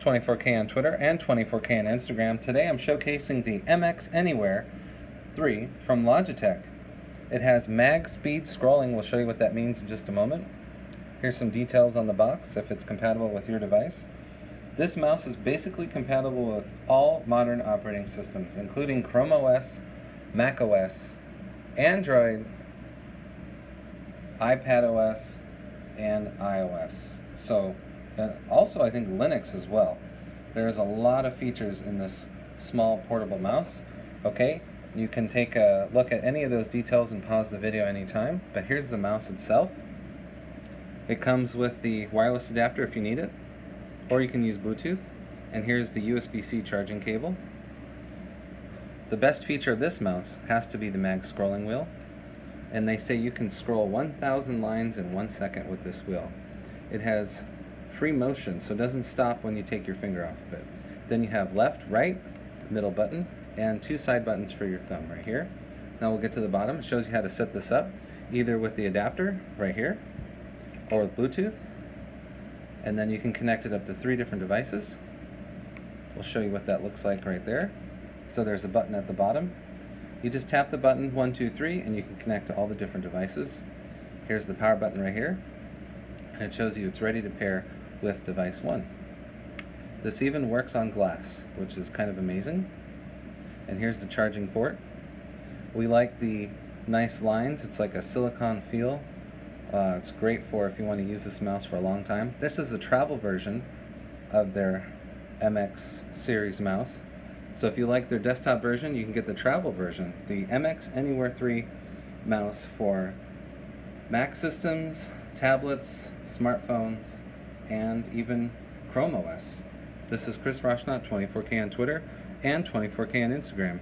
24K on Twitter and 24K on Instagram. Today I'm showcasing the MX Anywhere 3 from Logitech. It has mag speed scrolling. We'll show you what that means in just a moment. Here's some details on the box if it's compatible with your device. This mouse is basically compatible with all modern operating systems, including Chrome OS, Mac OS, Android, iPad OS, and iOS. And also I think Linux as well. There's a lot of features in this small portable mouse. Okay, you can take a look at any of those details and pause the video anytime, but here's the mouse itself. It comes with the wireless adapter if you need it, or you can use Bluetooth, and here's the USB-C charging cable. The best feature of this mouse has to be the mag scrolling wheel, and they say you can scroll 1,000 lines in 1 second with this wheel. It has free motion, so it doesn't stop when you take your finger off of it. Then you have left, right, middle button, and 2 side buttons for your thumb right here. Now we'll get to the bottom. It shows you how to set this up, either with the adapter right here, or with Bluetooth. And then you can connect it up to 3 different devices. We'll show you what that looks like right there. So there's a button at the bottom. You just tap the button 1, 2, 3, and you can connect to all the different devices. Here's the power button right here, and it shows you it's ready to pair with device 1. This even works on glass, which is kind of amazing. And here's the charging port. We like the nice lines. It's like a silicone feel. It's great for if you want to use this mouse for a long time. This is the travel version of their MX series mouse. So if you like their desktop version, you can get the travel version, the MX Anywhere 3 mouse for Mac systems, tablets, smartphones, and even Chrome OS. This is Chris Rochnott, 24K on Twitter and 24K on Instagram.